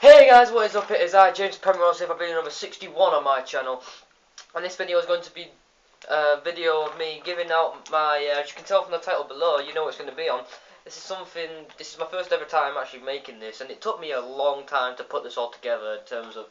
Hey guys, what is up? It is I, James Penrose, here for video number 61 on my channel. And this video is going to be a video of me giving out my, as you can tell from the title below, you know what it's going to be on. This is my first ever time actually making this, and it took me a long time to put this all together in terms of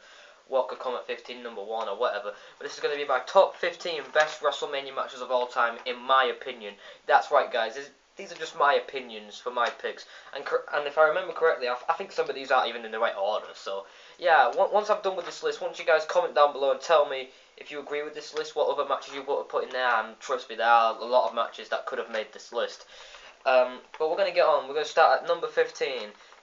what could come at 15 number 1 or whatever. But this is going to be my top 15 best WrestleMania matches of all time, in my opinion. That's right guys, these are just my opinions for my picks, and if I remember correctly, I think some of these aren't even in the right order. So yeah, once I'm done with this list, once you guys comment down below and tell me if you agree with this list, what other matches you want to put in there, and trust me, there are a lot of matches that could have made this list. But we're going to get on. We're going to start at number 15.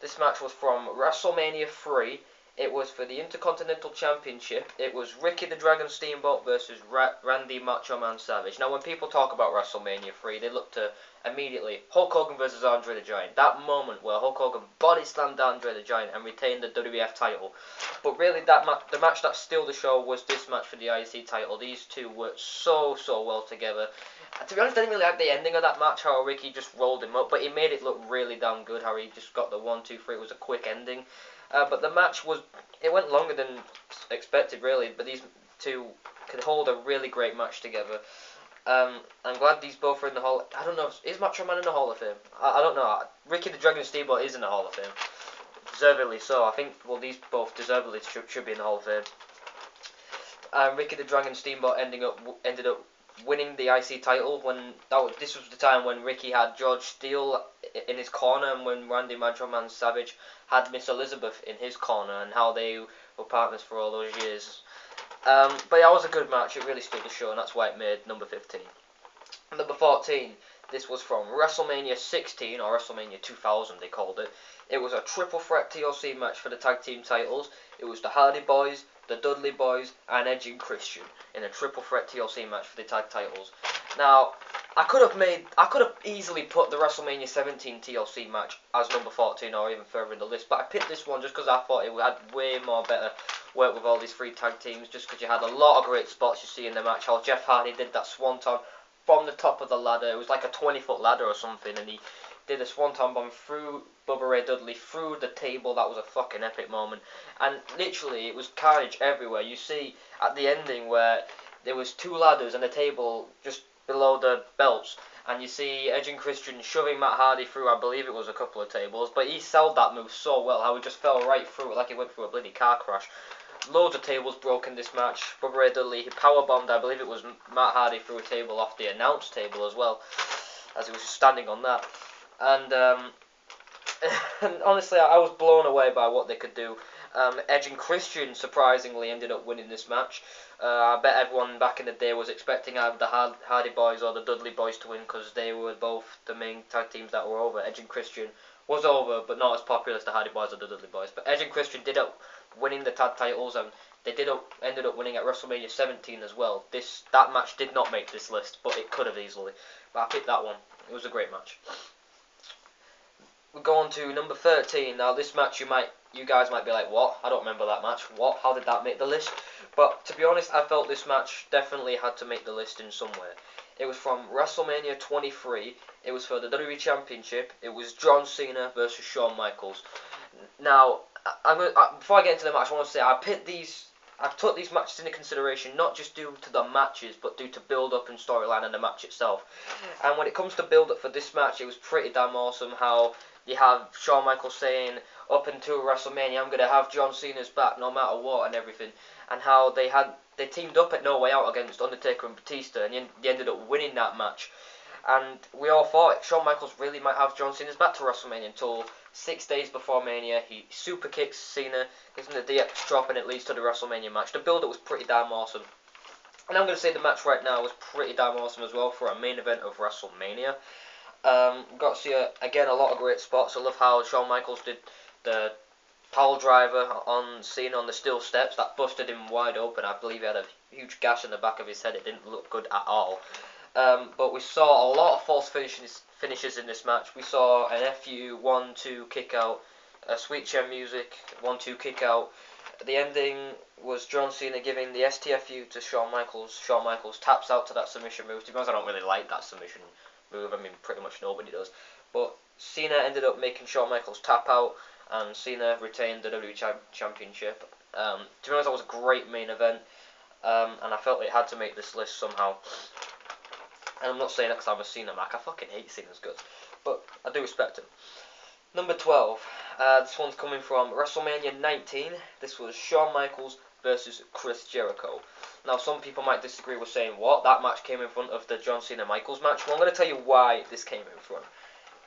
This match was from WrestleMania 3. It was for the Intercontinental Championship. It was Ricky the Dragon Steamboat versus Randy Macho Man Savage. Now, when people talk about WrestleMania 3, they look to immediately Hulk Hogan versus Andre the Giant. That moment where Hulk Hogan body slammed Andre the Giant and retained the WWF title. But really, the match that stole the show was this match for the IC title. These two worked so well together. To be honest, I didn't really like the ending of that match, how Ricky just rolled him up, but he made it look really damn good, how he just got the 1, 2, 3. It was a quick ending. But the match it went longer than expected, really, but these two could hold a really great match together. I'm glad these both are in the Hall. I don't know, is Macho Man in the Hall of Fame? I don't know. Ricky the Dragon Steamboat is in the Hall of Fame. Deservedly so. I think, well, these both deservedly should be in the Hall of Fame. Ricky the Dragon Steamboat ended up winning the IC title when this was the time when Ricky had George Steele in his corner, and when Randy Macho Man Savage had Miss Elizabeth in his corner, and how they were partners for all those years. But yeah, it was a good match. It really stole the show, and that's why it made number 15. Number 14. This was from WrestleMania 16, or WrestleMania 2000 they called it. It was a triple threat TLC match for the tag team titles. It was the Hardy Boys, the Dudley Boys, and Edge and Christian in a triple threat TLC match for the tag titles. Now, I could have easily put the WrestleMania 17 TLC match as number 14 or even further in the list, but I picked this one just because I thought it had way more better work with all these three tag teams, just because you had a lot of great spots you see in the match, how Jeff Hardy did that swanton from the top of the ladder. It was like a 20-foot ladder or something, and he did a swanton bomb through Bubba Ray Dudley, through the table. That was a fucking epic moment, and literally it was carnage everywhere. You see at the ending where there was two ladders and a table just below the belts, and you see Edge and Christian shoving Matt Hardy through, I believe it was a couple of tables, but he sold that move so well, how he just fell right through it like he went through a bloody car crash. Loads of tables broke in this match. Bubba Ray Dudley, he powerbombed, I believe it was Matt Hardy, through a table off the announce table as well, as he was just standing on that. And, and honestly, I was blown away by what they could do. Edge and Christian surprisingly ended up winning this match. I bet everyone back in the day was expecting either the Hardy Boys or the Dudley Boys to win, because they were both the main tag teams that were over. Edge and Christian was over, but not as popular as the Hardy Boys or the Dudley Boys. But Edge and Christian did up winning the tag titles, and they ended up winning at WrestleMania 17 as well. That match did not make this list, but it could have easily. But I picked that one. It was a great match. We go on to number 13. Now this match you guys might be like, what? I don't remember that match. What? How did that make the list? But to be honest, I felt this match definitely had to make the list in somewhere. It was from WrestleMania 23. It was for the WWE Championship. It was John Cena versus Shawn Michaels. Now, before I get into the match, I want to say I took these matches into consideration, not just due to the matches, but due to build-up and storyline and the match itself. And when it comes to build-up for this match, it was pretty damn awesome how you have Shawn Michaels saying, up until WrestleMania, I'm going to have John Cena's back no matter what and everything. And how they teamed up at No Way Out against Undertaker and Batista, and they ended up winning that match. And we all thought Shawn Michaels really might have John Cena's back to WrestleMania, until 6 days before Mania, he super kicks Cena, gives him the DX drop, and it leads to the WrestleMania match. The build-up was pretty damn awesome. And I'm going to say the match right now was pretty damn awesome as well for a main event of WrestleMania. Got to see, again, a lot of great spots. I love how Shawn Michaels did the pile driver on Cena on the steel steps. That busted him wide open. I believe he had a huge gash in the back of his head. It didn't look good at all. But we saw a lot of false finishes in this match. We saw an FU 1-2 kick out, a sweet chin music 1-2 kick out. The ending was John Cena giving the STFU to Shawn Michaels. Shawn Michaels taps out to that submission move. To be honest, I don't really like that submission move. I mean, pretty much nobody does. But Cena ended up making Shawn Michaels tap out, and Cena retained the WWE Championship. To be honest, that was a great main event, and I felt it had to make this list somehow. And I'm not saying that because I'm a Cena Mac. I fucking hate Cena's guts, but I do respect him. Number 12. This one's coming from WrestleMania 19. This was Shawn Michaels versus Chris Jericho. Now, some people might disagree with saying, what? That match came in front of the John Cena Michaels match? Well, I'm going to tell you why this came in front.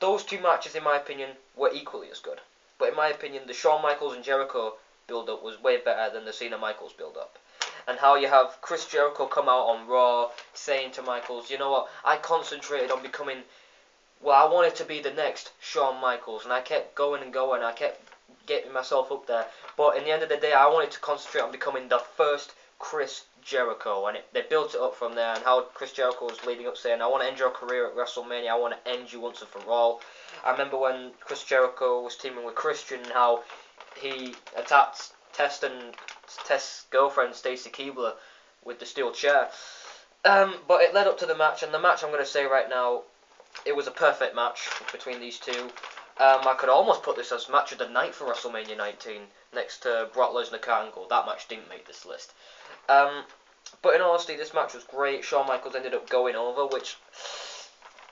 Those two matches, in my opinion, were equally as good. But in my opinion, the Shawn Michaels and Jericho build-up was way better than the Cena Michaels build-up. And how you have Chris Jericho come out on Raw saying to Michaels, you know what, I concentrated on becoming, well, I wanted to be the next Shawn Michaels, and I kept going and going, I kept getting myself up there, but in the end of the day, I wanted to concentrate on becoming the first Chris Jericho, and they built it up from there, and how Chris Jericho was leading up saying, I want to end your career at WrestleMania, I want to end you once and for all. I remember when Chris Jericho was teaming with Christian, how he attacked Test's girlfriend, Stacy Keibler, with the steel chair. But it led up to the match, and the match I'm going to say right now, it was a perfect match between these two. I could almost put this as match of the night for WrestleMania 19, next to Brock Lesnar Kurt Angle. That match didn't make this list. But in all honesty, this match was great. Shawn Michaels ended up going over, which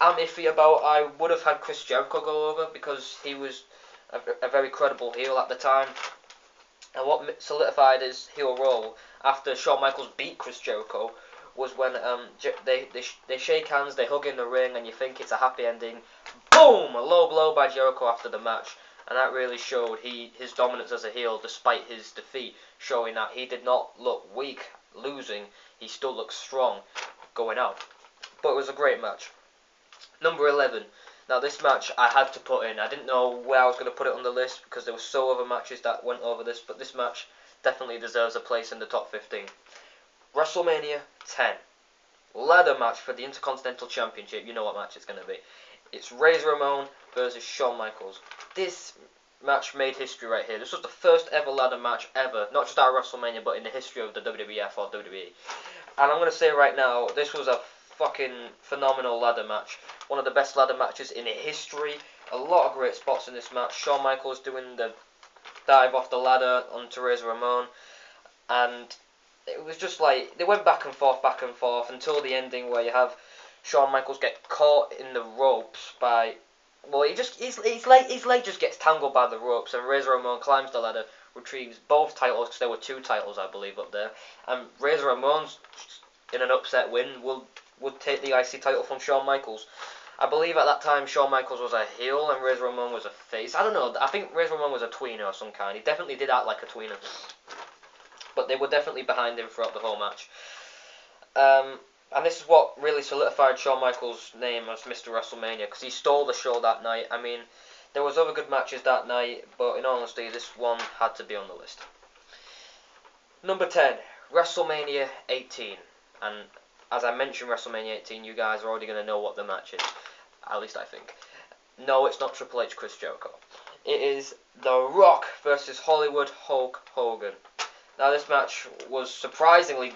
I'm iffy about. I would have had Chris Jericho go over because he was a very credible heel at the time. And what solidified his heel role after Shawn Michaels beat Chris Jericho was when they shake hands, they hug in the ring, and you think it's a happy ending. Boom! A low blow by Jericho after the match, and that really showed his dominance as a heel despite his defeat, showing that he did not look weak losing, he still looked strong going out. But it was a great match. Number 11. Now this match I had to put in. I didn't know where I was going to put it on the list because there were so other matches that went over this, but this match definitely deserves a place in the top 15. WrestleMania 10. Ladder match for the Intercontinental Championship. You know what match it's going to be. It's Razor Ramon versus Shawn Michaels. This match made history right here. This was the first ever ladder match ever, not just at WrestleMania, but in the history of the WWF or WWE. And I'm going to say right now, this was a fucking phenomenal ladder match. One of the best ladder matches in history. A lot of great spots in this match. Shawn Michaels doing the dive off the ladder onto Razor Ramon. And it was just like, they went back and forth until the ending where you have Shawn Michaels get caught in the ropes by, well, his leg just gets tangled by the ropes, and Razor Ramon climbs the ladder, retrieves both titles, because there were 2 titles, I believe, up there, and Razor Ramon's, in an upset win, would take the IC title from Shawn Michaels. I believe at that time Shawn Michaels was a heel and Razor Ramon was a face. I don't know, I think Razor Ramon was a tweener of some kind. He definitely did act like a tweener. But they were definitely behind him throughout the whole match. And this is what really solidified Shawn Michaels' name as Mr. WrestleMania, because he stole the show that night. I mean, there was other good matches that night, but in honesty, this one had to be on the list. Number 10, WrestleMania 18. And as I mentioned WrestleMania 18, you guys are already going to know what the match is. At least I think. No, it's not Triple H Chris Jericho. It is The Rock versus Hollywood Hulk Hogan. Now, this match was surprisingly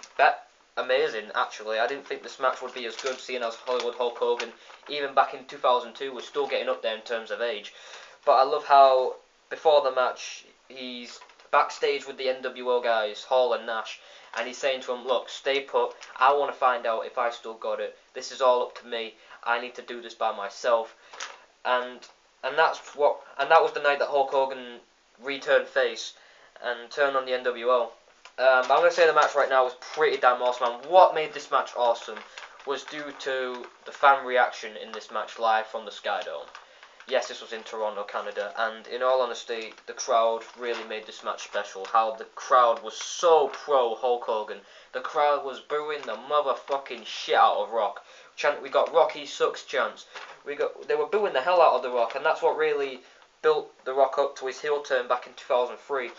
amazing, actually. I didn't think this match would be as good, seeing as Hollywood Hulk Hogan, even back in 2002, was still getting up there in terms of age. But I love how, before the match, he's backstage with the NWO guys, Hall and Nash, and he's saying to him, look, stay put, I want to find out if I still got it, this is all up to me, I need to do this by myself. And that was the night that Hulk Hogan returned face and turned on the NWO. But I'm going to say the match right now was pretty damn awesome, and what made this match awesome was due to the fan reaction in this match live from the Sky Dome. Yes, this was in Toronto, Canada, and in all honesty, the crowd really made this match special. How the crowd was so pro Hulk Hogan. The crowd was booing the motherfucking shit out of Rock. We got Rocky sucks chants. They were booing the hell out of The Rock, and that's what really built The Rock up to his heel turn back in 2003.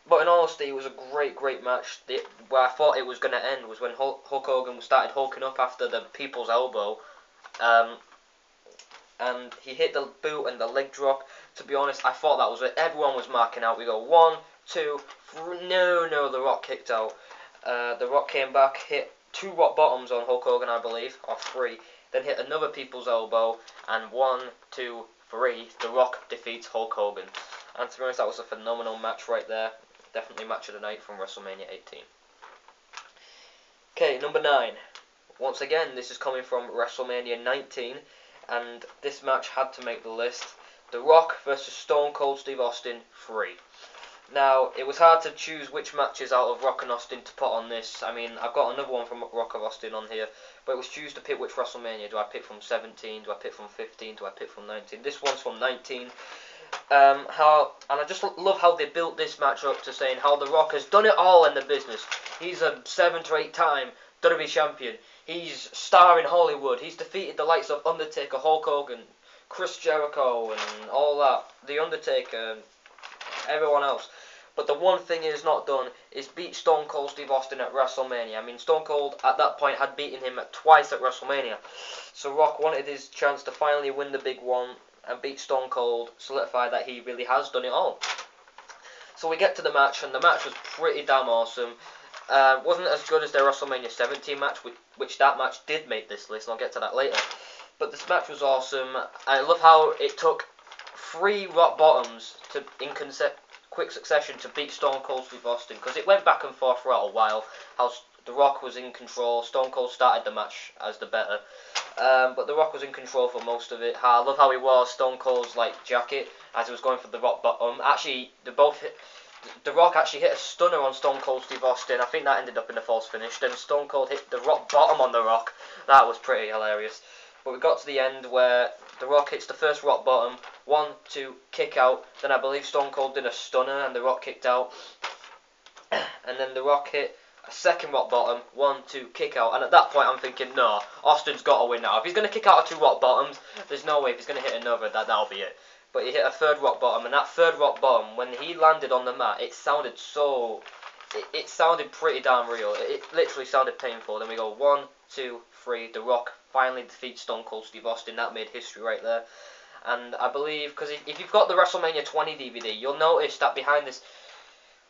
But in all honesty, it was a great match. Where I thought it was going to end was when Hulk Hogan started hulking up after the people's elbow. And he hit the boot and the leg drop. To be honest, I thought that was it. Everyone was marking out. We go 1, 2, 3. No, The Rock kicked out. The Rock came back, hit 2 rock bottoms on Hulk Hogan, I believe, or 3. Then hit another people's elbow, and 1, 2, 3, The Rock defeats Hulk Hogan. And to be honest, that was a phenomenal match right there. Definitely match of the night from WrestleMania 18. Okay, number 9. Once again, this is coming from WrestleMania 19, and this match had to make the list. The Rock versus Stone Cold Steve Austin 3. Now, it was hard to choose which matches out of Rock and Austin to put on this. I mean, I've got another one from Rock and Austin on here, but it was choose to pick which WrestleMania. Do I pick from 17? Do I pick from 15? Do I pick from 19? This one's from 19. And I just love how they built this match up to saying how The Rock has done it all in the business. He's a 7 to 8 time WWE champion. He's star in Hollywood. He's defeated the likes of Undertaker, Hulk Hogan, Chris Jericho, and all that. The Undertaker, everyone else. But the one thing he's not done is beat Stone Cold Steve Austin at WrestleMania. I mean, Stone Cold at that point had beaten him twice at WrestleMania. So Rock wanted his chance to finally win the big one and beat Stone Cold, solidify that he really has done it all. So we get to the match, and the match was pretty damn awesome. Wasn't as good as their WrestleMania 17 match, which that match did make this list, and I'll get to that later. But this match was awesome. I love how it took 3 Rock Bottoms in quick succession to beat Stone Cold Steve Austin, because it went back and forth for a while. How The Rock was in control. Stone Cold started the match as the better, but The Rock was in control for most of it. I love how he wore Stone Cold's jacket as he was going for the Rock Bottom. Actually, The Rock actually hit a stunner on Stone Cold Steve Austin. I think that ended up in a false finish. Then Stone Cold hit the Rock Bottom on The Rock. That was pretty hilarious. But we got to the end where The Rock hits the first Rock Bottom, 1, 2, kick out. Then I believe Stone Cold did a stunner and The Rock kicked out. And then The Rock hit a second Rock Bottom, 1, 2, kick out. And at that point I'm thinking, no, Austin's got to win now. If he's going to kick out of 2 Rock Bottoms, there's no way. If he's going to hit another, that'll be it. But he hit a third Rock Bottom, and that third Rock Bottom, when he landed on the mat, it sounded it sounded pretty damn real. It literally sounded painful. Then we go 1, 2, 3. The Rock finally defeats Stone Cold Steve Austin. That made history right there. And I believe, because if you've got the WrestleMania 20 DVD, you'll notice that behind this,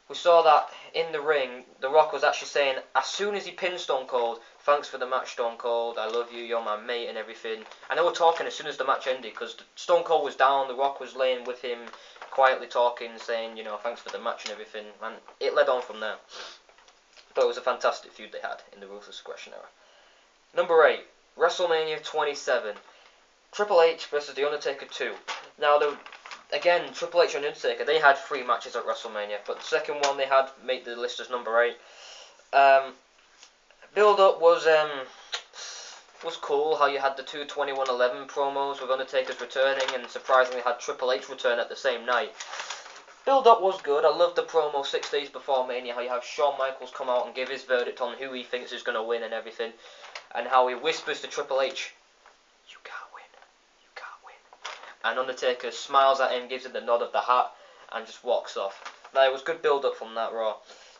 we saw that in the ring, The Rock was actually saying, as soon as he pinned Stone Cold, thanks for the match, Stone Cold, I love you, you're my mate and everything. And they were talking as soon as the match ended, because Stone Cold was down, The Rock was laying with him, quietly talking, saying, thanks for the match and everything. And it led on from there. But it was a fantastic feud they had in the Ruthless Aggression era. Number 8, WrestleMania 27. Triple H versus The Undertaker 2. Now, again, Triple H and Undertaker, they had 3 matches at WrestleMania, but the second one they had made the list as number 8. Build-up was cool, how you had the 2/21/11 promos with Undertaker's returning, and surprisingly had Triple H return at the same night. Build-up was good. I loved the promo 6 days before Mania, how you have Shawn Michaels come out and give his verdict on who he thinks is going to win and everything, and how he whispers to Triple H, you can't win, you can't win. And Undertaker smiles at him, gives him the nod of the hat, and just walks off. Now, it was good build-up from that Raw.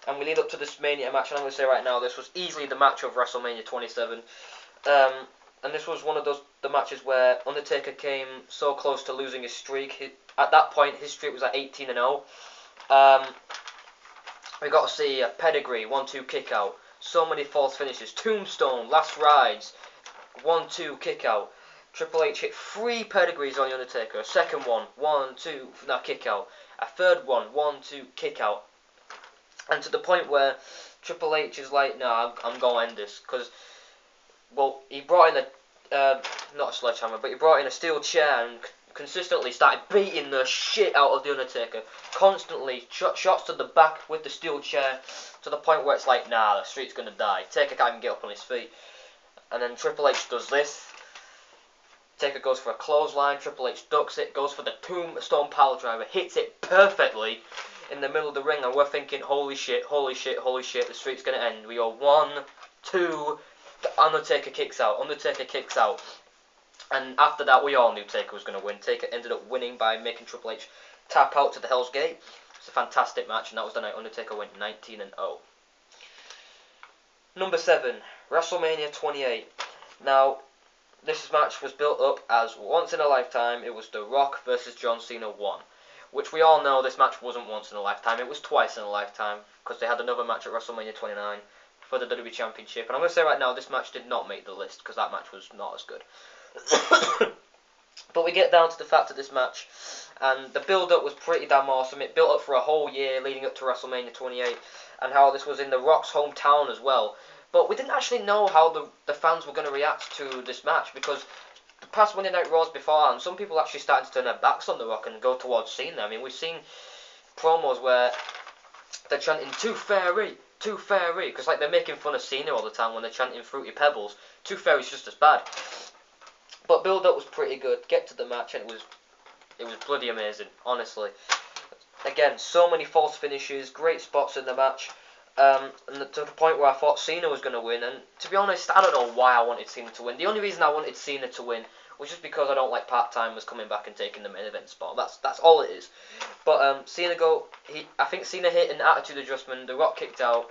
And we lead up to this Mania match, and I'm going to say right now, this was easily the match of WrestleMania 27. And this was one of the matches where Undertaker came so close to losing his streak. At that point, his streak was at 18-0. We got to see a pedigree, 1-2 kick out. So many false finishes. Tombstone, last rides, 1-2 kick out. Triple H hit 3 pedigrees on the Undertaker. A second one, 1-2, now kick out. A third one, 1-2 kick out. And to the point where Triple H is like, nah, I'm going to end this. Because, well, he brought in not a sledgehammer, but he brought in a steel chair and consistently started beating the shit out of The Undertaker. Constantly, shots to the back with the steel chair, to the point where it's like, nah, the streak's going to die. Taker can't even get up on his feet. And then Triple H does this. Taker goes for a clothesline, Triple H ducks it, goes for the Tombstone Piledriver, hits it perfectly in the middle of the ring, and we're thinking, holy shit, holy shit, holy shit, the streak's going to end. We go 1, 2, Undertaker kicks out, Undertaker kicks out. And after that, we all knew Taker was going to win. Taker ended up winning by making Triple H tap out to the Hell's Gate. It's a fantastic match, and that was the night Undertaker went 19-0. Number 7, WrestleMania 28. Now, this match was built up as once in a lifetime. It was The Rock versus John Cena 1. Which we all know this match wasn't once in a lifetime. It was twice in a lifetime. Because they had another match at WrestleMania 29 for the WWE Championship. And I'm going to say right now, this match did not make the list. Because that match was not as good. But we get down to the fact of this match, and the build-up was pretty damn awesome. It built up for a whole year leading up to WrestleMania 28, and how this was in The Rock's hometown as well. But we didn't actually know how the fans were going to react to this match, because the past Monday Night Raws beforehand, some people actually started to turn their backs on The Rock and go towards Cena. I mean, we've seen promos where they're chanting "Too Fairy, Too Fairy," because like they're making fun of Cena all the time when they're chanting "Fruity Pebbles." Too Fairy's just as bad. But build-up was pretty good. Get to the match, and it was bloody amazing, honestly. Again, so many false finishes, great spots in the match, and to the point where I thought Cena was going to win. And to be honest, I don't know why I wanted Cena to win. The only reason I wanted Cena to win was just because I don't like part-timers coming back and taking the main event spot. That's all it is. But I think Cena hit an attitude adjustment. The Rock kicked out.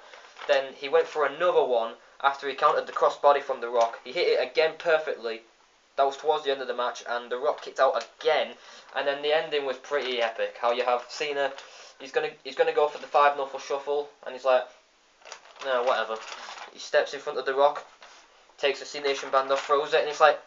Then he went for another one after he countered the crossbody from The Rock. He hit it again perfectly. That was towards the end of the match, and The Rock kicked out again, and then the ending was pretty epic. How you have Cena, he's gonna go for the 5 knuckle shuffle, and he's like, no, whatever. He steps in front of The Rock, takes the C Nation band off, throws it, and he's like,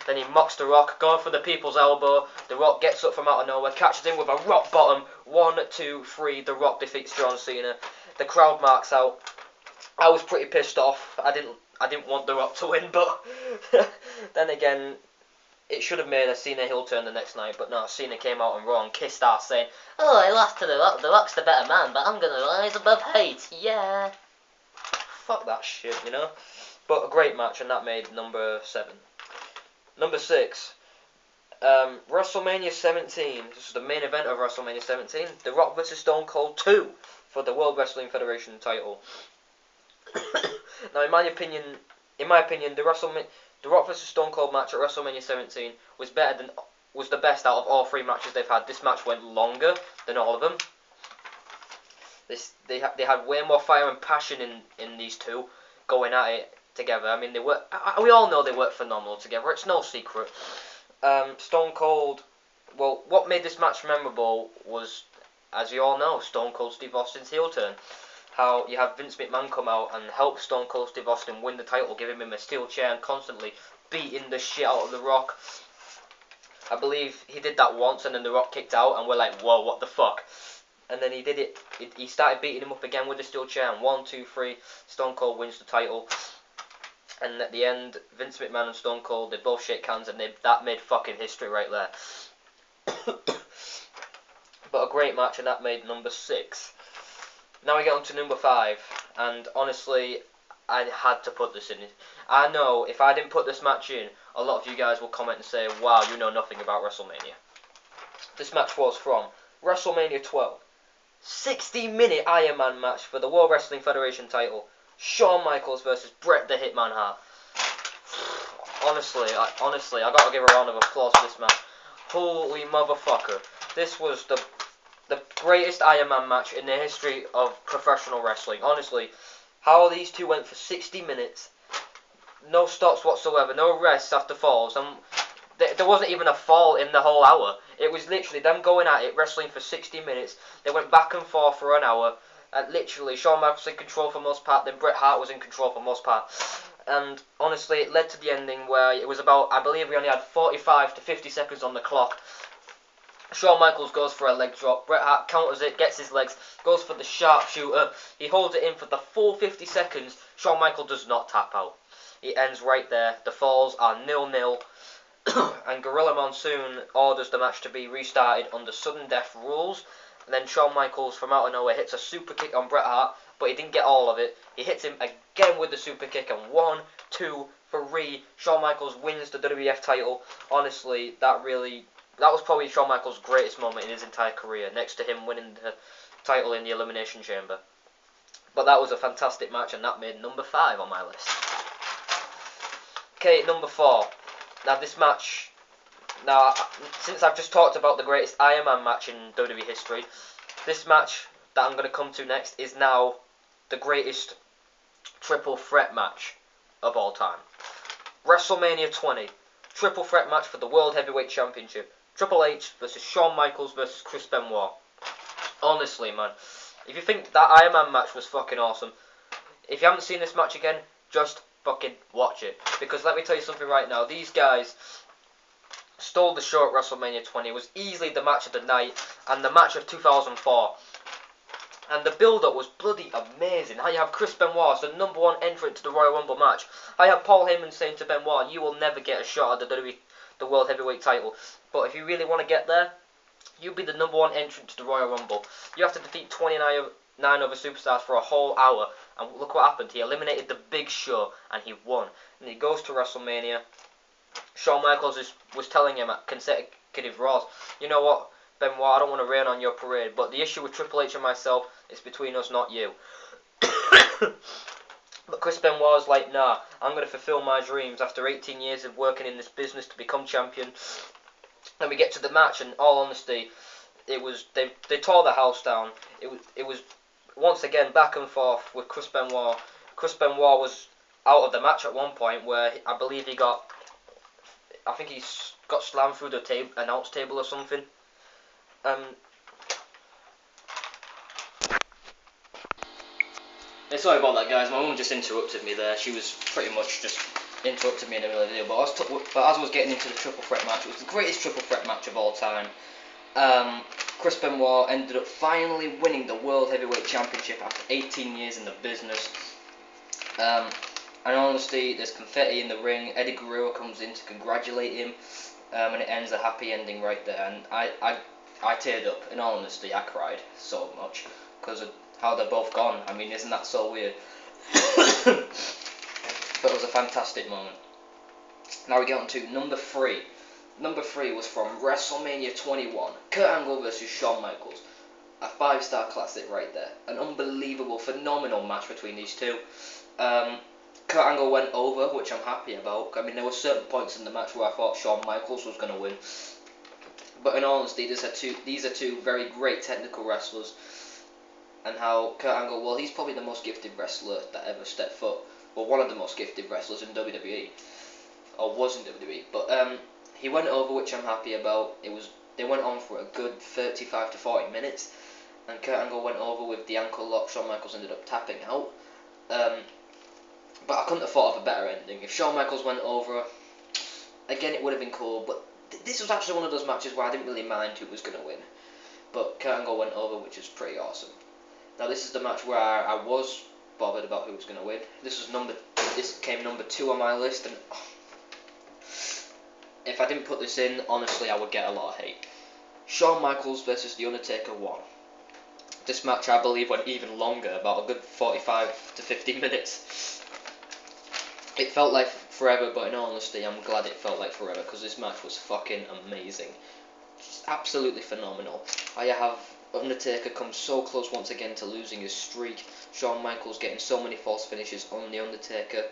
then he mocks The Rock, going for the people's elbow. The Rock gets up from out of nowhere, catches him with a rock bottom. 1, 2, 3. The Rock defeats John Cena. The crowd marks out. I was pretty pissed off. I didn't want The Rock to win, but then again, it should have made a Cena heel turn the next night, but no, Cena came out on Raw and kissed ass saying, "Oh, I lost to The Rock. The Rock's the better man, but I'm gonna rise above hate, yeah." Fuck that shit, you know? But a great match, and that made number 7. Number 6, WrestleMania 17. This is the main event of WrestleMania 17. The Rock vs. Stone Cold 2 for the World Wrestling Federation title. Now, in my opinion, the Rock vs Stone Cold match at WrestleMania 17 was the best out of all 3 matches they've had. This match went longer than all of them. They had way more fire and passion in these two going at it together. I mean, we all know they work phenomenal together. It's no secret. Stone Cold. Well, what made this match memorable was, as you all know, Stone Cold Steve Austin's heel turn. How you have Vince McMahon come out and help Stone Cold Steve Austin win the title, giving him a steel chair and constantly beating the shit out of The Rock. I believe he did that once, and then The Rock kicked out, and we're like, whoa, what the fuck? And then he did it. He started beating him up again with the steel chair, and 1, 2, 3, Stone Cold wins the title. And at the end, Vince McMahon and Stone Cold, they both shake hands, and that made fucking history right there. But a great match, and that made number 6. Now we get on to number 5, and honestly, I had to put this in. I know if I didn't put this match in, a lot of you guys will comment and say, wow, you know nothing about WrestleMania. This match was from WrestleMania 12. 60-minute Iron Man match for the World Wrestling Federation title. Shawn Michaels versus Bret the Hitman Hart. Honestly, I gotta give a round of applause for this match. Holy motherfucker. This was the greatest Iron Man match in the history of professional wrestling. Honestly, how these two went for 60 minutes, no stops whatsoever, no rests after falls, and there wasn't even a fall in the whole hour. It was literally them going at it, wrestling for 60 minutes. They went back and forth for an hour, and literally Shawn Michaels was in control for most part, then Bret Hart was in control for most part. And honestly, it led to the ending where it was about, I believe we only had 45 to 50 seconds on the clock. Shawn Michaels goes for a leg drop. Bret Hart counters it, gets his legs, goes for the sharpshooter. He holds it in for the full 50 seconds. Shawn Michaels does not tap out. It ends right there. The falls are 0-0. And Gorilla Monsoon orders the match to be restarted under sudden death rules. And then Shawn Michaels from out of nowhere hits a super kick on Bret Hart, but he didn't get all of it. He hits him again with the super kick, and 1, 2, 3. Shawn Michaels wins the WWF title. Honestly, that was probably Shawn Michaels' greatest moment in his entire career, next to him winning the title in the Elimination Chamber. But that was a fantastic match, and that made number 5 on my list. Okay, number 4. Now this match, since I've just talked about the greatest Iron Man match in WWE history, this match that I'm going to come to next is now the greatest triple threat match of all time. WrestleMania 20, triple threat match for the World Heavyweight Championship. Triple H versus Shawn Michaels versus Chris Benoit. Honestly, man, if you think that Iron Man match was fucking awesome, if you haven't seen this match again, just fucking watch it. Because let me tell you something right now. These guys stole the show at WrestleMania 20. It was easily the match of the night and the match of 2004. And the build-up was bloody amazing. How you have Chris Benoit as the #1 entrant to the Royal Rumble match. How you have Paul Heyman saying to Benoit, you will never get a shot at the World Heavyweight title. But if you really want to get there, you'll be the #1 entrant to the Royal Rumble. You have to defeat 29 other superstars for a whole hour. And look what happened. He eliminated the Big Show and he won. And he goes to WrestleMania. Shawn Michaels was telling him at consecutive Raws, you know what, Benoit, I don't want to rain on your parade, but the issue with Triple H and myself is between us, not you. But Chris Benoit was like, nah, I'm going to fulfill my dreams after 18 years of working in this business to become champion. And we get to the match, and all honesty, it was they tore the house down. It was once again back and forth with Chris Benoit. Chris Benoit was out of the match at one point where I believe he got slammed through the announce table or something. Sorry about that, guys. My mum just interrupted me there. She was pretty much just interrupted me in the middle of the video. But as I was getting into the triple threat match, it was the greatest triple threat match of all time. Chris Benoit ended up finally winning the World Heavyweight Championship after 18 years in the business. And honestly, there's confetti in the ring. Eddie Guerrero comes in to congratulate him, and it ends a happy ending right there. And I teared up. In all honesty, I cried so much because of how they're both gone. I mean, isn't that so weird? But it was a fantastic moment. Now we get on to number 3. Number 3 was from WrestleMania 21. Kurt Angle versus Shawn Michaels. A 5-star classic right there. An unbelievable, phenomenal match between these two. Kurt Angle went over, which I'm happy about. I mean, there were certain points in the match where I thought Shawn Michaels was going to win. But in all honesty, these are two very great technical wrestlers. And how Kurt Angle, well, he's probably the most gifted wrestler that ever stepped foot. Well, one of the most gifted wrestlers in WWE. Or was in WWE. But he went over, which I'm happy about. They went on for a good 35 to 40 minutes. And Kurt Angle went over with the ankle lock. Shawn Michaels ended up tapping out. But I couldn't have thought of a better ending. If Shawn Michaels went over, again, it would have been cool. But this was actually one of those matches where I didn't really mind who was going to win. But Kurt Angle went over, which is pretty awesome. Now this is the match where I was bothered about who was going to win. This came number 2 on my list, and if I didn't put this in, honestly, I would get a lot of hate. Shawn Michaels versus The Undertaker 1. This match, I believe, went even longer, about a good 45 to 50 minutes. It felt like forever, but in all honesty, I'm glad it felt like forever, because this match was fucking amazing. Just absolutely phenomenal. I have Undertaker comes so close once again to losing his streak. Shawn Michaels getting so many false finishes on The Undertaker.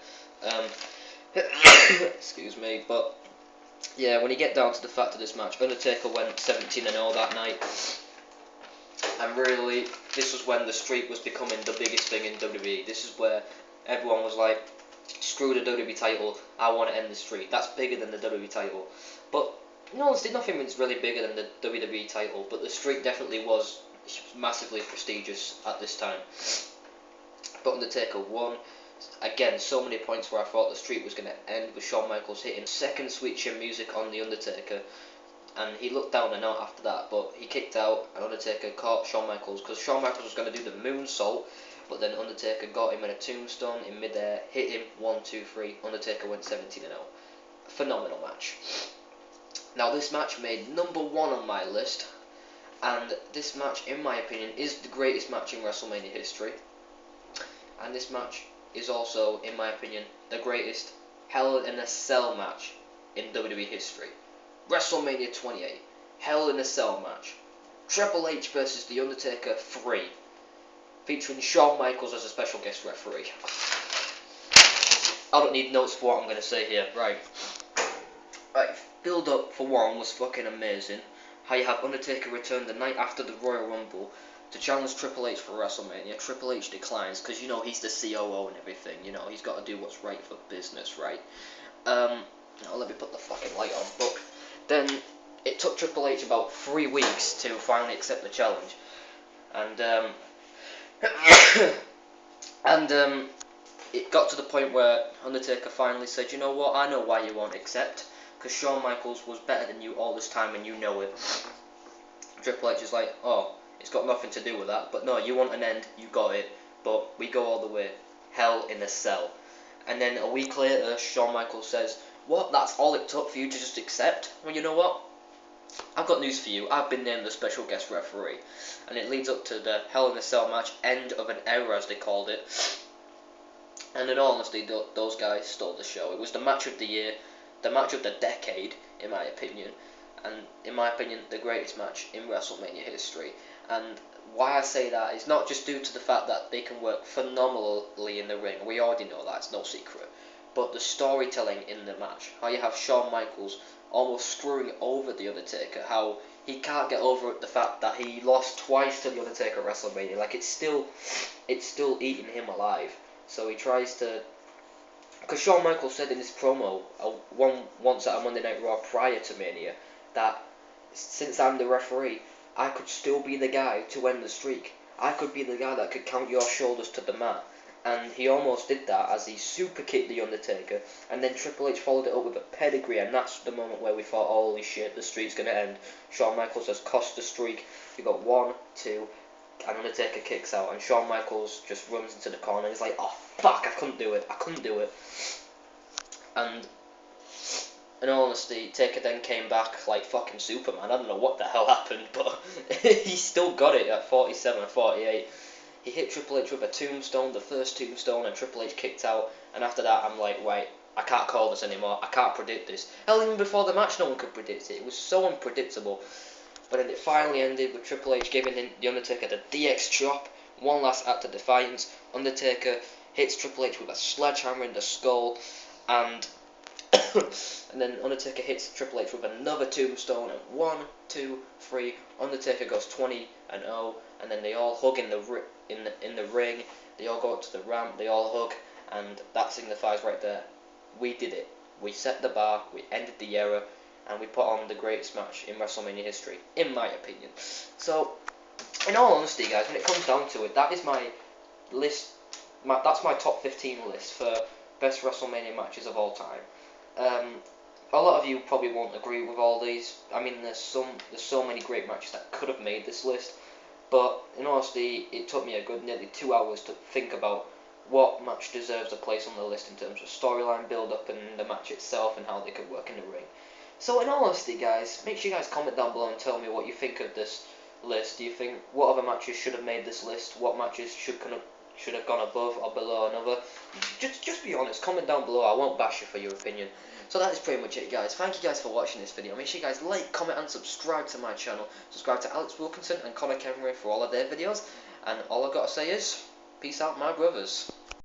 Excuse me, but yeah, when you get down to the fact of this match, Undertaker went 17-0 that night. And really, this was when the streak was becoming the biggest thing in WWE. This is where everyone was like, screw the WWE title, I want to end the streak. That's bigger than the WWE title. But in honesty, nothing was really bigger than the WWE title, but the streak definitely was massively prestigious at this time. But Undertaker won. Again, so many points where I thought the streak was going to end with Shawn Michaels hitting second Sweet Chin Music on The Undertaker. And he looked down and out after that, but he kicked out, and Undertaker caught Shawn Michaels, because Shawn Michaels was going to do the moonsault, but then Undertaker got him in a tombstone in midair, hit him, 1, 2, 3, Undertaker went 17-0. Phenomenal match. Now this match made number 1 on my list, and this match, in my opinion, is the greatest match in WrestleMania history. And this match is also, in my opinion, the greatest Hell in a Cell match in WWE history. WrestleMania 28, Hell in a Cell match. Triple H versus The Undertaker 3, featuring Shawn Michaels as a special guest referee. I don't need notes for what I'm going to say here. Right, build up for one was fucking amazing. How you have Undertaker return the night after the Royal Rumble to challenge Triple H for WrestleMania. Triple H declines because, you know, he's the COO and everything. You know, he's got to do what's right for business, right? Now let me put the fucking light on. But then it took Triple H about 3 weeks to finally accept the challenge. And it got to the point where Undertaker finally said, you know what, I know why you won't accept, because Shawn Michaels was better than you all this time and you know it. Triple H is like, oh, it's got nothing to do with that, but no, you want an end, you got it, but we go all the way. Hell in a Cell. And then a week later, Shawn Michaels says, what, that's all it took for you to just accept? Well, you know what? I've got news for you. I've been named the special guest referee. And it leads up to the Hell in a Cell match, end of an era as they called it. And in all honesty, those guys stole the show. It was the match of the year, the match of the decade, in my opinion. And in my opinion, the greatest match in WrestleMania history. And why I say that is not just due to the fact that they can work phenomenally in the ring. We already know that, it's no secret. But the storytelling in the match. How you have Shawn Michaels almost screwing over The Undertaker. How he can't get over the fact that he lost twice to The Undertaker at WrestleMania. Like, it's still eating him alive. So he tries to... Because Shawn Michaels said in his promo, once at a Monday Night Raw prior to Mania, that since I'm the referee, I could still be the guy to end the streak. I could be the guy that could count your shoulders to the mat. And he almost did that as he super kicked The Undertaker. And then Triple H followed it up with a pedigree, and that's the moment where we thought, holy shit, the streak's going to end. Shawn Michaels has cost the streak. We got 1, 2, and Undertaker kicks out, and Shawn Michaels just runs into the corner, and he's like, oh fuck, I couldn't do it. And in all honesty, Taker then came back like fucking Superman. I don't know what the hell happened, but he still got it at 47 or 48. He hit Triple H with a tombstone, the first tombstone, and Triple H kicked out. And after that, I'm like, wait, I can't call this anymore. I can't predict this. Hell, even before the match, no one could predict it. It was so unpredictable. But then it finally ended with Triple H giving The Undertaker the DX chop. One last act of defiance. Undertaker hits Triple H with a sledgehammer in the skull, and and then Undertaker hits Triple H with another tombstone, and 1, 2, 3. Undertaker goes 20-0, and then they all hug in the ring. They all go up to the ramp. They all hug, and that signifies right there, we did it. We set the bar. We ended the era. And we put on the greatest match in WrestleMania history, in my opinion. So, in all honesty, guys, when it comes down to it, that is my list. That's my top 15 list for best WrestleMania matches of all time. A lot of you probably won't agree with all these. I mean, there's so many great matches that could have made this list. But in honesty, it took me a good nearly 2 hours to think about what match deserves a place on the list in terms of storyline build-up and the match itself and how they could work in the ring. So in all honesty, guys, make sure you guys comment down below and tell me what you think of this list. Do you think what other matches should have made this list? What matches should have gone above or below another? Just be honest. Comment down below. I won't bash you for your opinion. So that is pretty much it, guys. Thank you guys for watching this video. Make sure you guys like, comment, and subscribe to my channel. Subscribe to Alex Wilkinson and Connor Kenway for all of their videos. And all I've got to say is, peace out, my brothers.